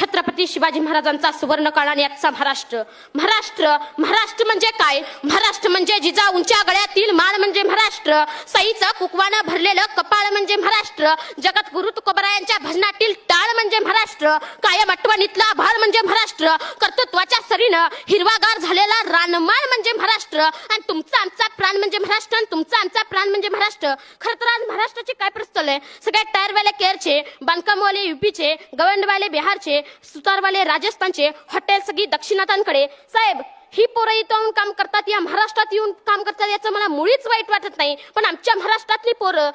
छत्रपती शिवाजी महाराजांचा सुवर्णकाळ आणि आजचा महाराष्ट्र. महाराष्ट्र म्हणजे काय? महाराष्ट्र म्हणजे जिजा उंच्या गळ्यातील माळ म्हणजे महाराष्ट्र. सईचं कुकवानं भरलेलं कपाळ म्हणजे महाराष्ट्र. जगत गुरु तुकोबरायांच्या भजनातील टाळ म्हणजे महाराष्ट्र. कायम आठवणीतला भाळ म्हणजे महाराष्ट्र. कर्तृत्वाच्या सरीनं हिरवागार झालेला रानमाळ म्हणजे महाराष्ट्र. आणि तुमचा आमचा प्राण म्हणजे महाराष्ट्र. आणि तुमचा आमचा प्राण म्हणजे महाराष्ट्र. खरं तर आज महाराष्ट्राची काय परिस्थिती आहे? सगळे टायरवाले केरळचे, बांधकामवाले यूपीचे, गवंडवाले बिहारचे, सुतारवाले राजस्थानचे, हॉटेल सगळी दक्षिणातांकडे. साहेब, ही पोरं इथं येऊन काम करतात, या महाराष्ट्रात येऊन काम करतात, याचं मला मुळीच वाईट वाटत नाही. पण आमच्या महाराष्ट्रातली पोरं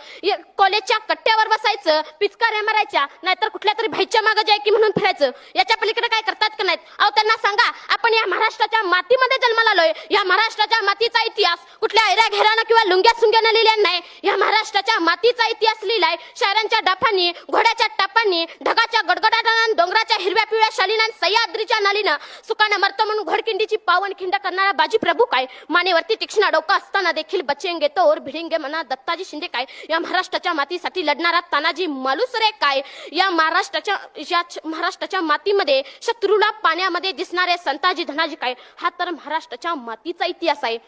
कॉलेजच्या कट्ट्यावर बसायचं, पिचकाऱ्या मारायच्या, नाहीतर कुठल्या तरी भाईच्या मागं जाय की म्हणून फिरायचं. याच्या पलीकडे काय करतात का नाहीत? अहो, त्यांना सांगा, आपण या महाराष्ट्राच्या मातीमध्ये जन्माला आलोय. या महाराष्ट्राच्या मातीचा इतिहास कुठल्या ऐऱ्या घेरानं किंवा लुंग्या सुंग्यानं लिहिलेला नाही. या महाराष्ट्राच्या मातीचा इतिहास लिहिलाय शायरांच्या डाफांनी, घोड्याच्या टापांनी, ढगाच्या गडगडाटानं, डोंगराच्या हिरव्या पिवळ्या शालीनं, सह्याद्रीच्या नालीनं. सुकानं मरतं म्हणून घोडकिंडीची पावन खिंड करणारा बाजी प्रभू काय? मानेवरती तीक्ष्ण डोका असताना देखील बचेंगे तो और भिडेंगे म्हणा दत्ताजी शिंदे काय? या महाराष्ट्राच्या मातीसाठी लढणारा तानाजी मालुसरे काय? या महाराष्ट्राच्या मातीमध्ये शत्रूला पाण्यामध्ये दिसणारे संताजी धनाजी काय? हा तर महाराष्ट्राच्या मातीचा इतिहास आहे.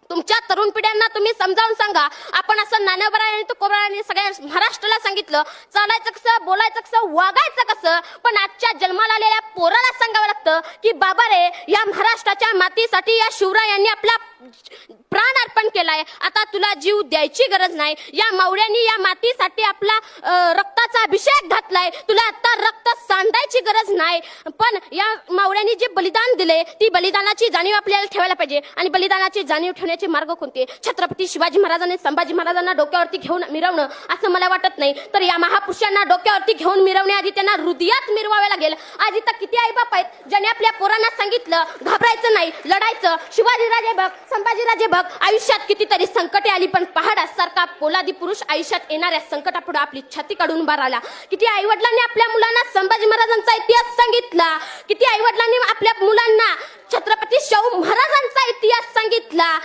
तुमच्या तरुण पिढ्यांना तुम्ही समजावून सांगा. आपण असं नानबराय आणि तुकोबरायांनी सगळ्या महाराष्ट्राला सांगितलं चालायचं कसं, बोलायचं कसं, वागायचं कसं. पण आजच्या जन्माला आलेल्या पोराला सांगावं लागतं की बाबा रे, या महाराष्ट्राच्या मातीसाठी या शिवरायांनी आपला प्राण अर्पण केलाय. आता तुला जीव द्यायची गरज नाही. या मावळ्यांनी या मातीसाठी आपला रक्ताचा अभिषेक घातलाय. तुला आता रक्त सांडायची गरज नाही. पण या मावळ्यांनी जे बलिदान दिले, ती बलिदानाची जाणीव आपल्याला ठेवायला पाहिजे. आणि बलिदानाची जाणीव ठेवण्याचे मार्ग कोणते? छत्रपती शिवाजी महाराजांनी संभाजी महाराजांना डोक्यावरती घेऊन मिरवणं असं मला वाटत नाही. तर या महापुरुषांना डोक्यावरती घेऊन मिरवण्याआधी त्यांना हृदयात मिरवावे लागेल. आज इथं किती आईबाप आहेत ज्याने आपल्या पोरांना सांगितलं घाबरायचं नाही, लढायचं. शिवाजीराजे बघ, संभाजीराजे बघ, आयुष्यात कितीतरी संकटे आली, पण पहाडासारखा पोलादी पुरुष आयुष्यात येणाऱ्या संकटापुढे आपली छाती काढून उभा राहिला. किती आईवडिलांनी आपल्या मुलांना संभाजी महाराजांचा इतिहास सांगितला. किती आईवडिलांनी आपल्या मुलांना छत्रपती शाहू महाराजांचा इतिहास सांगितला.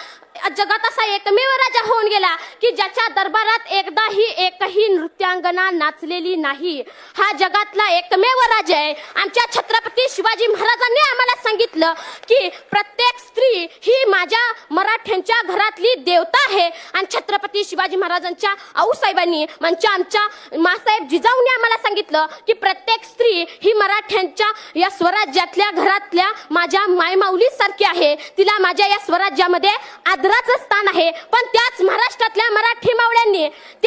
जगात असा एकमेव राजा होऊन गेला की ज्याच्या दरबारात एकही नृत्यांगना नाचलेली नाही. हा जगातला एकमेव राजा आहे. आमच्या छत्रपती शिवाजी महाराजांनी आम्हाला सांगितलं की प्रत्येक स्त्री ही माझ्या मराठ्यांच्या घरातली देवता आहे. आणि छत्रपती शिवाजी महाराजांच्या आऊसाहेबांनी म्हणजे आमच्या मासाहेब जिजाऊंनी आम्हाला सांगितलं की प्रत्येक स्त्री ही मराठ्यांच्या या स्वराज्यातल्या घरातल्या माझ्या मायमाऊली सारखी आहे. तिला माझ्या या स्वराज्यामध्ये आदराचं स्थान आहे. पण त्याच महाराष्ट्रातल्या मराठी मावळ्यांनी, त्या